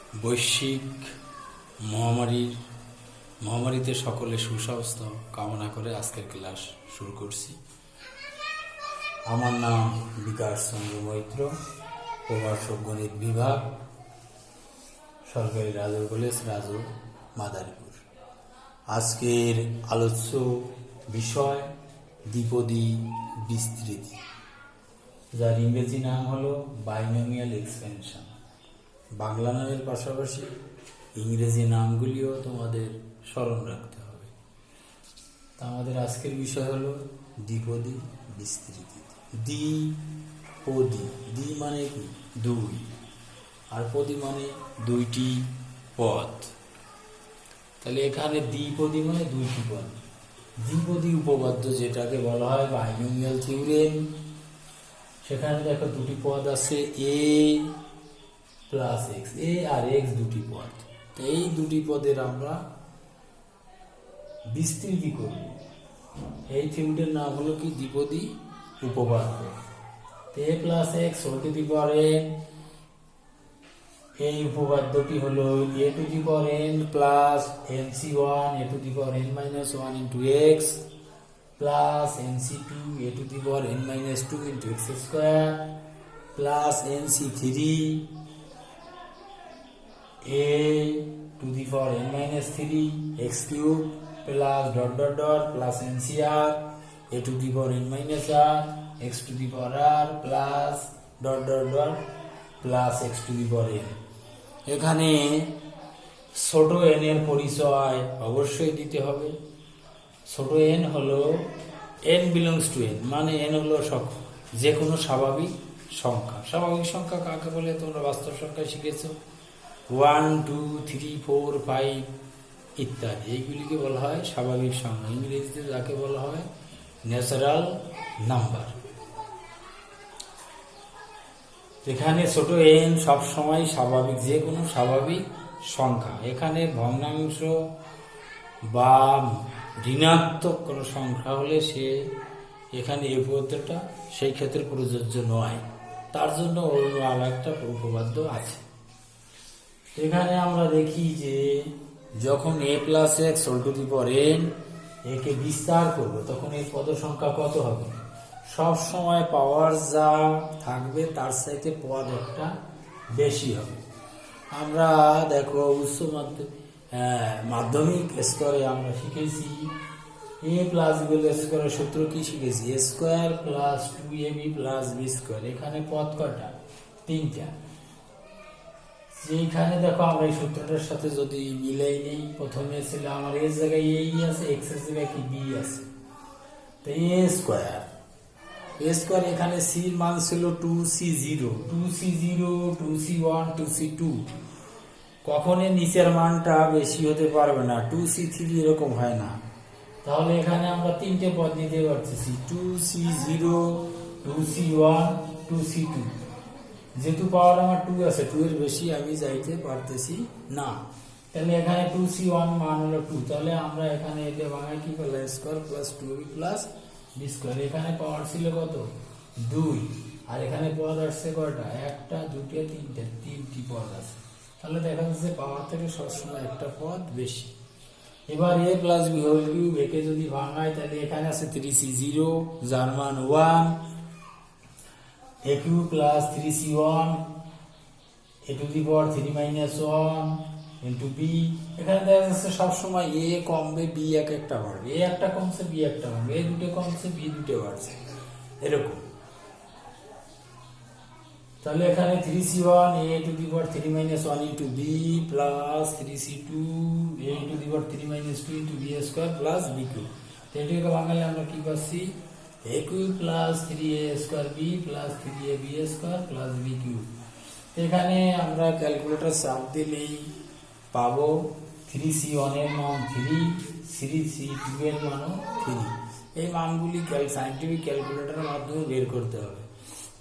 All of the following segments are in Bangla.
বৈশ্বিক মহামারীতে সকলে সুস্বাস্থ্য কামনা করে আজকের ক্লাস শুরু করছি। আমার নাম বিকাশ চন্দ্র মৈত্র, প্রভাষক গণিত বিভাগ, সরকারি রাজু কলেজ, রাজু, মাদারীপুর। আজকের আলোচ্য বিষয় দ্বিপদী বিস্তৃতি, যার ইংরেজি নাম হলো বাইনোমিয়াল এক্সপেনশন। বাংলা নামের পাশাপাশি ইংরেজি নামগুলিও তোমাদের স্মরণ রাখতে হবে। তা আমাদের আজকের বিষয় হলো দ্বিপদী বিস্তৃতি। দ্বিপদী, দ্বি মানে কি? দুই, আর পদী মানে দুইটি পদ। তাহলে এখানে দ্বিপদী মানে দুইটি পদ। দ্বিপদী উপপাদ্য যেটাকে বলা হয় বাইনোমিয়াল থিওরেম, সেখানে দেখো দুটি পদ আছে, এ প্লাস এক্স, এ আর এক্স দুটি পদ। তো এই দুটি পদের আমরা বিস্তৃতি করব। এই থিওরির নাম হলো কি? দ্বিপদী উপপাদ্য। A plus x whole to the power n, এই উপপাদ্যটি হলো a to the power n plus nc1 a to the power n minus 1 into x plus nc2 a to the power n minus 2 into x square plus nc3 a to the power n minus 3 x cube plus dot dot dot plus ncr a to the power n minus r x to the power r plus dot dot dot plus x to the power n। এখানে ছোট n এর পরিচয় অবশ্যই দিতে হবে। ছোট n হলো n belongs to n, মানে n হলো যে কোনো স্বাভাবিক সংখ্যা। স্বাভাবিক সংখ্যা কাকে বলে তোমরা বাস্তব সংখ্যায় শিখেছো, 1 2 3 4 5 ইত্যাদি, এইগুলিকে বলা হয় স্বাভাবিক সংখ্যা। ইংরেজিতে যাকে বলা হয় ন্যাচারাল নাম্বার। এখানে ছোট n সব সময় স্বাভাবিক, যে কোনো স্বাভাবিক সংখ্যা। এখানে ভগ্নাংশ বা ঋণাত্মক কোনো সংখ্যা হলে সে এখানে এই উপপাদ্যটা সেই ক্ষেত্রে প্রযোজ্য নয়, তার জন্য অন্য আর একটা উপপাদ্য আছে। এখানে আমরা দেখি যে যখন a plus x whole to the power n একে বিস্তার করব, তখন এই পদ সংখ্যা কত হবে? সব সময় পাওয়ার যা থাকবে তার সাথে পদ একটা বেশি হবে। আমরা দেখো উচ্চ মাধ্যমিক স্তরে আমরা শিখেছি a প্লাস বি স্কোয়ারের সূত্র কি শিখেছি? a square plus 2ab plus b square. এখানে পদ কয়টা? তিনটা। এইখানে দেখো আমরা এই সূত্রটার সাথে যদি মিলাই নেই, প্রথমে ছিল আমার এর জায়গায় এই আছে, এক্স এর জায়গায় কি বি আছে, তো এ স্কোয়ার এখানে সির মান ছিল 2c0 2c1 2c2। কখনই নিচের মানটা বেশি হতে পারবে না, 2c3 এরকম হয় না। তাহলে এখানে আমরা তিনটে পদ নিতে পারতেছি, 2c0 2c1 2c2। যেহেতু পাওয়ার আমার 2 আছে, 2 এর বেশি আমি যাইতে পারতেছি না, তাহলে এখানে 2c1 মান হলো 2। তাহলে আমরা এখানে এটা ভাঙাই কি করলাম? Square plus 2ab plus b square. এখানে পাওয়ার ছিল কত? 2, আর এখানে পদ আসছে কয়টা? একটা, দুটো, তিনটে, তিনটি পদ আছে। তাহলে দেখা যাচ্ছে পাওয়ার থেকে সবসময় একটা পদ বেশি। এবার a plus b whole cube, একে যদি ভাঙাই তাহলে এখানে আছে 3c0 যার মান 1, a cube plus 3c1 a to the power 3 minus 1 into b। এখানে দেখা যাচ্ছে সবসময় a কমবে, b একটা বাড়বে, a একটা কমছে, b একটা বাড়বে, a দুটো কমছে, b দুটো বাড়ছে, এরকম। তাহলে এখানে 3c1 a to the power 3 minus 1 into b plus 3c2 a to the power 3 minus 2 into b square plus b cube। এটাকে বাঙালি আমরা কি পাচ্ছি? a cube plus 3a square b plus 3ab square plus b cube। এখানে আমরা ক্যালকুলেটর চাপ দিলেই পাবো 3c1 এর মান 3, 3c2 এর মানও 3। এই মানগুলি সাইন্টিফিক ক্যালকুলেটরের মাধ্যমে বের করতে হবে।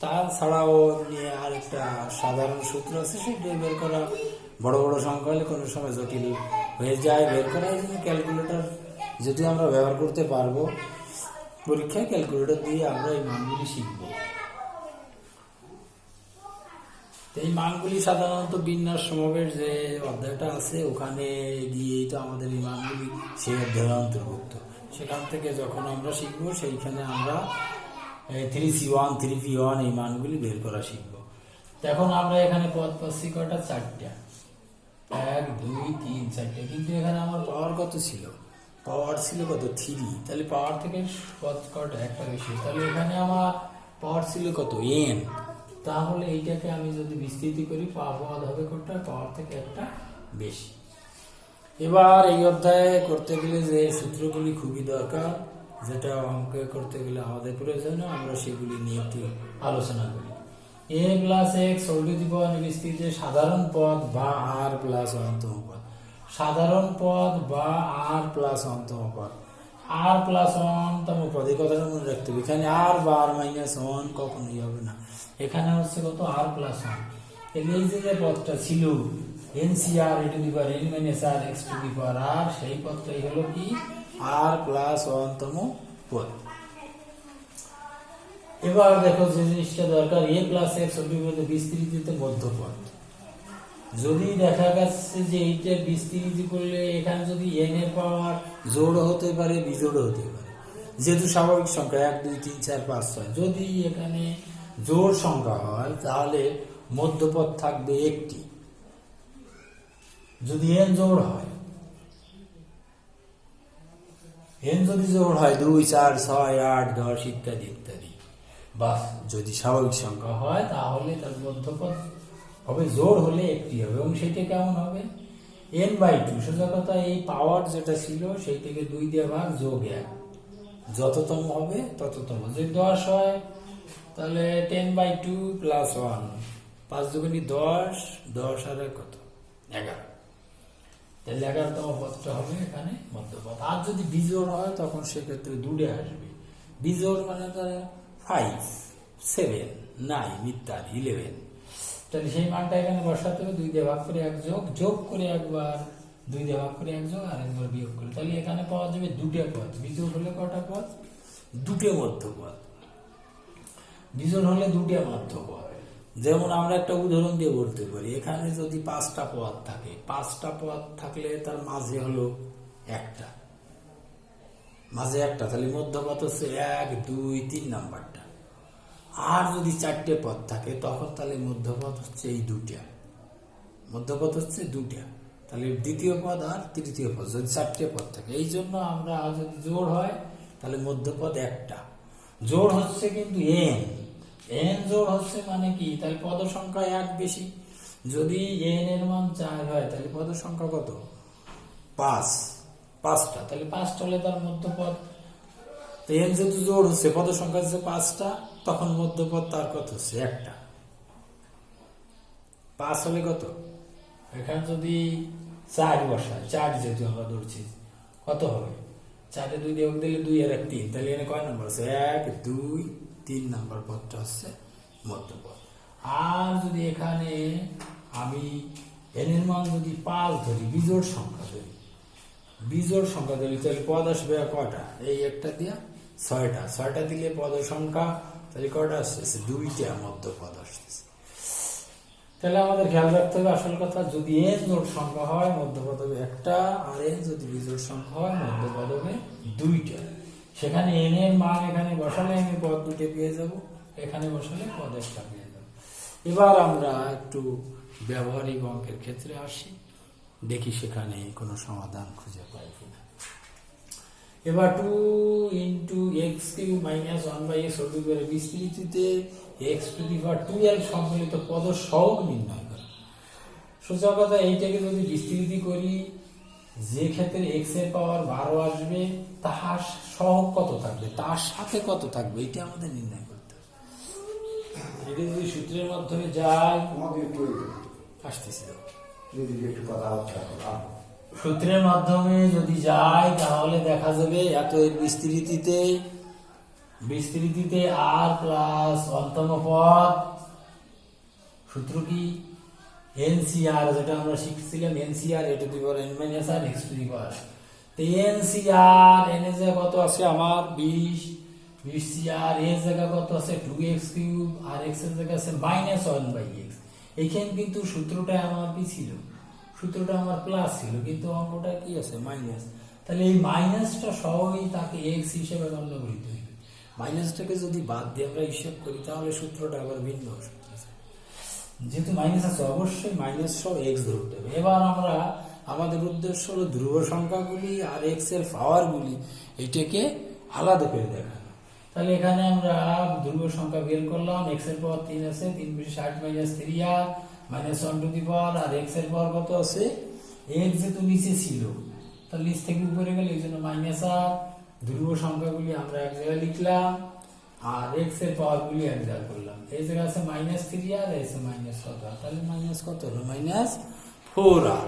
তাছাড়াও নিয়ে আর একটা সাধারণ সূত্র আছে, সেটা বের করা বড় বড় সংখ্যা হলে কোনো সময় জটিল হয়ে যায় বের করা। এই জন্য ক্যালকুলেটর যদি আমরা ব্যবহার করতে পারবো, পরীক্ষায় ক্যালকুলেটর দিয়ে আমরা এই মানগুলি শিখব। এই মানগুলি সাধারণত বিন্যাস সমবের যে অধ্যায়টা আছে ওখানে গিয়েই তো আমাদের এই মানগুলি সেই অধ্যায়ের অন্তর্ভুক্ত। সেখান থেকে যখন আমরা শিখবো সেইখানে আমরা 3C1 3P1 এই মানগুলি বের করা শিখবো। এখন আমরা এখানে পদ পাচ্ছি কয়টা? 4টা, 1 2 3 4টা। কিন্তু এখানে আমার পাওয়ার কত ছিল? পাওয়ার ছিল কত? 3। তাহলে পাওয়ার থেকে পদ কয়টা? একটা বেশি। তাহলে এখানে আমার পাওয়ার ছিল কত? n। তাহলে এইটাকে আমি যদি বিস্তৃতি করি পদ হবে কোনটা? পাওয়ার থেকে একটা বেশি। এবার এই অধ্যায়ে করতে গেলে যে সূত্রগুলি খুবই দরকার, যেটা অঙ্কে করতে গেলে আমাদের প্রয়োজন, আমরা সেগুলি নিয়ে একটু আলোচনা করি। a plus x whole to the power বিস্তৃত সাধারণ পদ বা আর প্লাস অন্তম পদ। সাধারণ পদ বা আর প্লাস অন্তম পদ। আর প্লাস অন্তম পদ, এই কথাটা মনে রাখতে হবে। এখানে আর বা আর মাইনাস ওয়ান কখনোই হবে না, এখানে হচ্ছে কত? R plus one. এই যে পদটা ছিল n c r a to the power n minus r x to the power r, সেই পদটাই হলো কি? আর প্লাস ওয়ানতম পদ। এবার দেখো যে জিনিসটা দরকার, a plus x whole to the power বিস্তৃতিতে মধ্যপদ। যদি দেখা যাচ্ছে যে এইটা বিস্তৃতি করলে এখানে যদি এন এর পাওয়ার জোড় হতে পারে বিজোড় হতে পারে, যেহেতু স্বাভাবিক সংখ্যা 1 2 3 4 5 6, যদি এখানে জোড় সংখ্যা হয় তাহলে মধ্যপদ থাকবে একটি। যদি এন জোড় হয়, এন যদি জোড় হয় 2 4 6 8 10 ইত্যাদি ইত্যাদি, বা যদি স্বাভাবিক সংখ্যা হয় তাহলে তার মধ্যপদ হবে জোড় হলে একটি হবে। এবং সেটা কেমন হবে? n/2। সোজা কথা, এই পাওয়ার যেটা ছিল সেইটাকে 2 দিয়ে ভাগ যোগ 1, যততম হবে তততম। যদি 10 হয় তাহলে 10/2 প্লাস 1, 5 দুগুণী 10, 10 আর কত? 11। তাহলে 11তম পদটা হবে এখানে মধ্যপদ। আর যদি বিজোড় হয় তখন সেক্ষেত্রে দুটো আসবে। বিজোড় মানে তারা 5 7 9 ইত্যাদি 11। তাহলে সেই মানটা এখানে বসাতে হবে, 2 দিয়ে ভাগ করে 1 যোগ করে একবার 2 দিয়ে ভাগ করে 1 যোগ আর একবার বিয়োগ করে। তাহলে এখানে পাওয়া যাবে দুটো পদ। বিজোড় হলে কয়টা পদ? দুটো মধ্যপদ। বিজোড় হলে দুটো মধ্যপদ। যেমন আমরা একটা উদাহরণ দিয়ে বলতে পারি, এখানে যদি 5টা পদ থাকে, 5টা পদ থাকলে তার মাঝে হলো একটা, মাঝে একটা, তাহলে মধ্যপদ হচ্ছে 1 2 3 নাম্বারটা। আর যদি 4টে পদ থাকে তখন তাহলে মধ্যপদ হচ্ছে এই দুটা, মধ্যপদ হচ্ছে দুটা। তাহলে দ্বিতীয় পদ আর তৃতীয় পদ যদি 4টে পদ থাকে। এই জন্য আমরা যদি জোড় হয় তাহলে মধ্যপদ একটা। জোড় হচ্ছে কিন্তু এন, এন জোড় হচ্ছে মানে কি? তাহলে পদ সংখ্যা 1 বেশি। যদি এন এর মান 4 হয় তাহলে পদ সংখ্যা কত? 5, 5টা। তাহলে 5টা হলে তার মধ্যপদ। তো এন যেহেতু জোড় হচ্ছে, পদ সংখ্যা হচ্ছে 5টা, তখন মধ্যপদ তার কত হচ্ছে? একটা। 5 হলে কত? এখানে যদি 4 বসায়, 4 যেহেতু আমরা ধরছি, কত হবে? 4 এ 2 দিয়ে ভাগ দিলে 2 আর 1 3। তাহলে এখানে কয় নাম্বার আছে? 1 2 3 নাম্বার পদটা হচ্ছে মধ্যপদ। আর যদি এখানে আমি এন এর মান যদি 5 ধরি, বিজোড় সংখ্যা ধরি, বিজোড় সংখ্যা ধরি, তাহলে পদ আসবে কয়টা? এই একটা দিয়া 6টা, 6টা দিলে পদ সংখ্যা তাহলে কয়টা আসতেছে? 2টা মধ্যপদ আসতেছে। তাহলে আমাদের খেয়াল রাখতে হবে আসল কথা, যদি এন জোড় সংখ্যা হয় মধ্যপদ হবে একটা, আর এন যদি বিজোড় সংখ্যা হয় মধ্যপদ হবে 2টা। সেখানে এন এর মান এখানে বসালে আমি পদ 2টে পেয়ে যাব, এখানে বসালে পদ একটা পেয়ে যাব। এবার আমরা একটু ব্যবহারিক অঙ্কের ক্ষেত্রে আসি, দেখি সেখানে কোনো সমাধান খুঁজে পাই কিনা। এবার 2 × x³ - 1/x whole to the power বিস্তৃতিতে x টু দি পাওয়ার 12 সম্মিলিত পদ সহগ নির্ণয় করা। সোজা কথা, এইটাকে যদি বিস্তৃতি করি, যে ক্ষেত্রে x এর পাওয়ার 12 আসবে তাহার সহগ কত থাকবে, তার সাথে কত থাকবে, এটা আমাদের নির্ণয় করতে হবে। এটা যদি সূত্রের মাধ্যমে যায়, আসতেছি সূত্রের মাধ্যমে যদি যায় তাহলে দেখা যাবে এত বিস্তৃতিতে আর প্লাস অন্তম পদ, সূত্র কি? এনসিআর, যেটা আমরা শিখছিলাম, n c r a to the power n minus r x to the power. তো এনসিআর এন এর জায়গা কত আছে আমার? 20 20 সিআর এর জায়গা কত আছে? 2x³ আর x এর জায়গা আছে -1/x। এইখানে কিন্তু সূত্রটা আমার কি ছিল, সূত্রটা আমার প্লাস ছিল, কিন্তু অঙ্কটা কি আছে মাইনাস। তাহলে এই মাইনাসটা সহই তাকে এক্স হিসেবে গণ্য করিতে হবে। মাইনাসটাকে যদি বাদ দিয়ে আমরা হিসাব করি তাহলে সূত্রটা আবার ভিন্ন সূত্র। যেহেতু মাইনাস আছে অবশ্যই মাইনাস সহ এক্স ধরতে হবে। এবার আমরা আমাদের উদ্দেশ্য হলো ধ্রুব সংখ্যাগুলি আর এক্স এর পাওয়ারগুলি এটাকে আলাদা করে দেখানো। তাহলে এখানে আমরা ধ্রুব সংখ্যা বের করলাম, এক্স এর পাওয়ার 3 আছে, 3 × 60 - 3 আর -1 আর এক্স এর পাওয়ার কত আছে, এক্স যেহেতু নিচে ছিল তাহলে নিচ থেকে উপরে গেলে এই জন্য মাইনাস আর। ধ্রুব সংখ্যাগুলি আমরা এক জায়গায় লিখলাম আর এক্স এর পাওয়ার গুলি এক জায়গায় করলাম। এই জায়গায় আছে -3 আর এসে মাইনাস কত, তাহলে মাইনাস কত হলো -4r।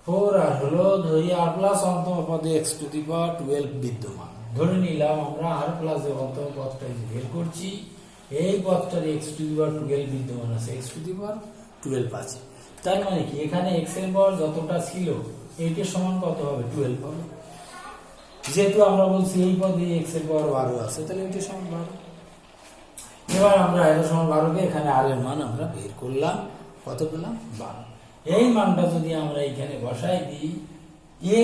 4r হলো ধরি r প্লাস অন্তম পদে x⁻12 বিদ্যমান। ধরে নিলাম আমরা r প্লাস যে অন্তম পদটা বের করছি এই পদটার x⁻12 বিদ্যমান আছে, x⁻12 আছে। তার মানে কি এখানে x এর পাওয়ার যতটা ছিল এইটার সমান কত হবে, 12 হবে। যেহেতু আমরা বলছি এই পদে x এর পাওয়ার 12 আছে তাহলে এটা সমান 12। এবার আমরা এটা সমান 12 কে এখানে r এর মান আমরা বের করলাম, কত পেলাম 12। এই মানটা যদি আমরা এখানে বসাই দিই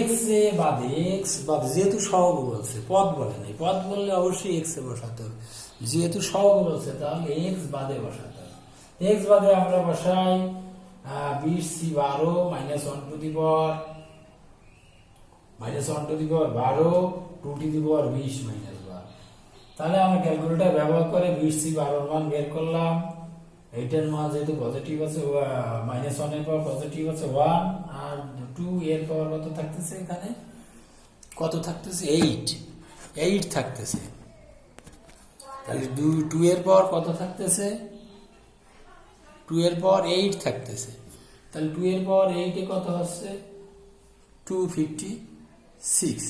x এ বাদে যেহেতু সহগ বলছে পদ বলে নাই, পদ বললে অবশ্যই x এ বসাতে হবে, যেহেতু সহগ বলছে তাহলে x বাদে বসাতে হবে। x বাদে আমরা বসাই 20c12 - 1 -1 -1 12 2 - 12। তাহলে আমরা ক্যালকুলেটর ব্যবহার করে 20c12 মান বের করলাম। এইটার মান যেহেতু পজিটিভ আছে, -1 এর পাওয়ার পজিটিভ আছে 1 আর 2 এর পাওয়ার কত থাকতেছে, এখানে কত থাকতেছে 8 থাকতেছে। তাহলে 2 এর পাওয়ার কত থাকতেছে, 2 এর পাওয়ার 8 থাকতেছে। তাহলে 2 এর পাওয়ার 8 এ কত হচ্ছে 256।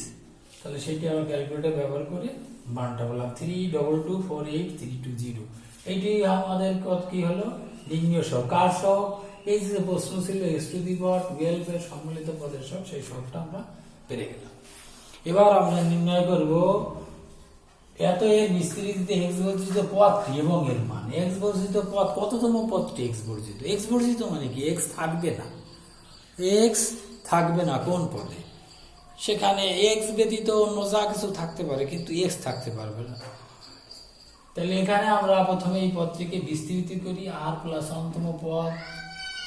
তাহলে সেটি আমরা ক্যালকুলেটর ব্যবহার করে মানটা বললাম 32248,320। এইটি আমাদের কত কি হলো, লিনিয়ার সহগ। কার সহগ, এই যে প্রশ্ন ছিল x⁻12 এর সম্মিলিত পদের সহগ, সেই সহগটা আমরা পেরে গেলাম। এবার আমরা নির্ণয় করব এত এর বিস্তৃতিতে x বর্জিত পদটি এবং এর মান। x বর্জিত পদ কততম পদটি x বর্জিত, x বর্জিত মানে কি x থাকবে না, x থাকবে না কোন পদে, সেখানে x ব্যতীত অন্য যা কিছু থাকতে পারে কিন্তু x থাকতে পারবে না। তাহলে এখানে আমরা প্রথমে এই পদটিকে বিস্তৃত করি, r প্লাস অন্তম পদ,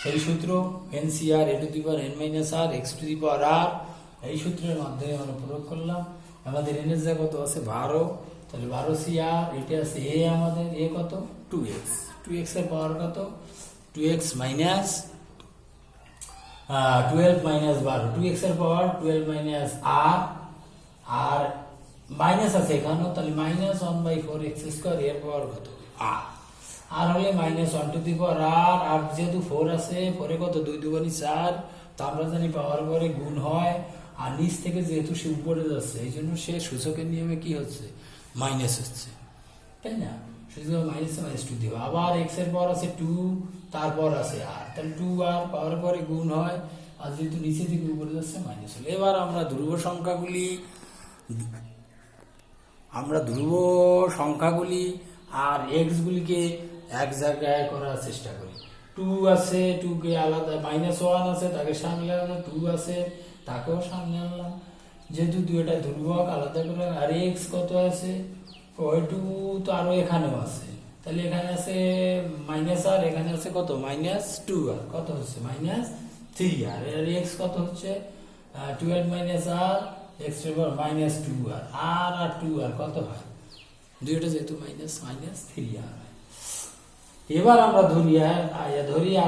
সেই সূত্র NCR (a⁻n−r x⁻r), এই সূত্রের মাধ্যমে আমরা প্রয়োগ করলাম। আমাদের n এর জায়গা কত আছে 12, তাহলে 12cr, এটা আছে a, আমাদের a কত 2x, 2x এর পাওয়ার কত 2x - 12 -12, 2x এর পাওয়ার 12 - r, আর মাইনাস আছে এখানেও, তাহলে -1/4x² এর পাওয়ার কত r, আর হলে -1r, আর যেহেতু 4 আছে 4 এ কত 2 × 2 = 4, তা আমরা জানি পাওয়ার পরে গুণ হয়, আর নিচ থেকে যেহেতু সে উপরে যাচ্ছে এই জন্য সে সূচকের নিয়মে কি হচ্ছে মাইনাস হচ্ছে, তাই না, সূচক -2 দিব। আবার x এর পাওয়ার আছে 2, তারপর আছে r, তাহলে 2r পাওয়ার পরে গুণ হয়, আর যেহেতু নিচে থেকে উপরে যাচ্ছে মাইনাস হলো। এবার আমরা ধ্রুব সংখ্যাগুলি আর এক্স গুলিকে এক জায়গায় করার চেষ্টা করি। 2 আছে, 2 কে আলাদা, -1 আছে তাকে সামনে আনলাম, 2 আছে তাকেও সামনে আনলাম, যেহেতু দুইটা ধ্রুবক আলাদা করে। আর এক্স কত আছে, 2 তো আরো এখানেও আছে, তাহলে এখানে আছে -r, এখানে আছে কত -2r, কত হচ্ছে -3r, আর এক্স কত হচ্ছে 12 - r x⁻² -2r, আর 2r কত হয়, দুইটা যেহেতু -3r। এবার আমরা ধরি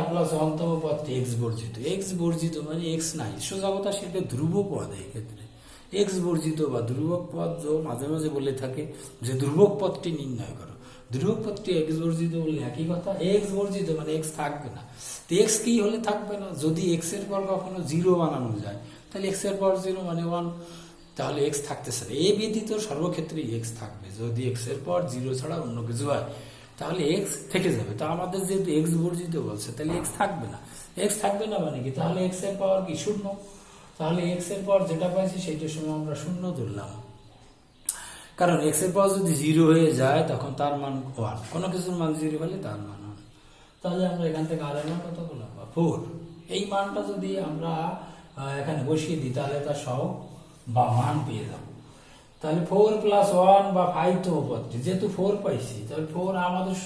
r প্লাস অন্তম পদটি x বর্জিত। x বর্জিত মানে x নাই, সোজা কথা সেটা ধ্রুব পদ। এই ক্ষেত্রে x বর্জিত বা ধ্রুবক পদ মাঝে মাঝে বলে থাকে যে ধ্রুবক পদটি নির্ণয় করো, ধ্রুবক পদটি x বর্জিত বলে একই কথা। x বর্জিত মানে x থাকবে না। তো x কি হলে থাকবে না, যদি x এর পর কখনো 0 বানানো যায় তাহলে x এর পর 0 মানে 1, তাহলে x থাকতেছে না। এই ব্যতীত সর্বক্ষেত্রেই x থাকবে, যদি x এর পর 0 ছাড়া অন্য কিছু হয় তাহলে x থেকে যাবে। তা আমাদের যেহেতু x বর্জিত বলছে তাহলে x থাকবে না, x থাকবে না মানে কি, তাহলে x এর পাওয়ার কি 0, তাহলে x এর পাওয়ার যেটা পাইছি সেইটার সময় আমরা 0 ধরলাম, কারণ x এর পাওয়ার যদি 0 হয়ে যায় তখন তার মান 1, কোনো কিছুর মান 0 হলে তার মান 1। তাহলে আমরা এখান থেকে আর এর মান কত করলাম 4। এই মানটা যদি আমরা এখানে বসিয়ে দিই তাহলে তার সহগ বা মান পেয়ে যাব। তাহলে 4 + 1 বা 5 তম পদটি, যেহেতু 4 পাইছি তাহলে 4 আমাদের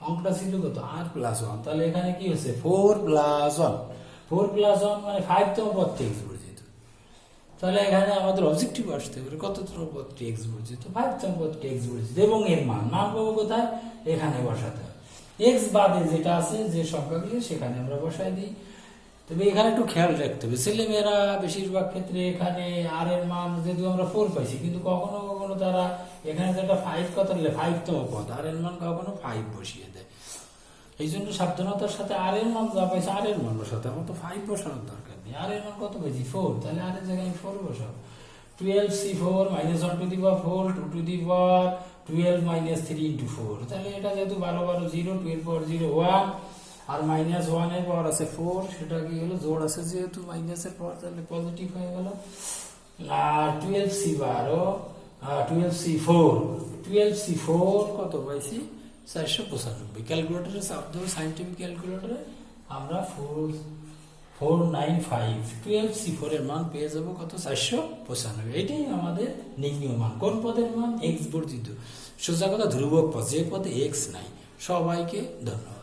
অঙ্কটা ছিল কত r + 1, তাহলে এখানে কি হচ্ছে 4 + 1, 4 + 1 মানে 5 তম পদটি x বর্জিত। তাহলে এখানে আমাদের অবজেক্টিভ আসতে পারে কততম পদটি x বর্জিত, 5 তম পদটি x বর্জিত, এবং এর মান পাবো কোথায়, এখানে বসাতে হবে। x বাদে যেটা আছে যে সংখ্যাগুলি সেখানে আমরা বসাই দিই। তবে এখানে একটু খেয়াল রাখতে হবে, ছেলেমেয়েরা বেশিরভাগ ক্ষেত্রে এখানে আর এর মান যেহেতু আমরা 4 পাইছি, কিন্তু কখনো কখনো তারা এখানে যেটা 5 কথা বললে 5 তম পদ, আর এর মান কখনো 5 বসিয়ে দেয়। এই জন্য সাবধানতার সাথে আর এর মান যা পাইছে আর এর মান বসাতে, আমার তো 5 বসানোর দরকার নেই। আর এর মান কত পাইছি 4, তাহলে আর এর জায়গায় 4 বসাবো। 12c4 - 1 to the power 4 2 to the power 12 - 3 into 4, তাহলে এটা যেহেতু 12 12 0 12 power 0 1 আর -1 এর পাওয়ার আছে 4, সেটা কি হলো জোড় আছে যেহেতু মাইনাসের পাওয়ার, তাহলে পজিটিভ হয়ে গেল। আর 12c4 কত পাইছি 495। ক্যালকুলেটরে চাপ দেবো, সাইন্টিফিক ক্যালকুলেটরে আমরা 495 12c4 এর মান পেয়ে যাবো কত 495। এটাই আমাদের নির্ণীয় মান। কোন পদের মান, x বর্জিত। সোজা কথা ধ্রুবক পদ, যে পদে x নাই। সবাইকে ধন্যবাদ।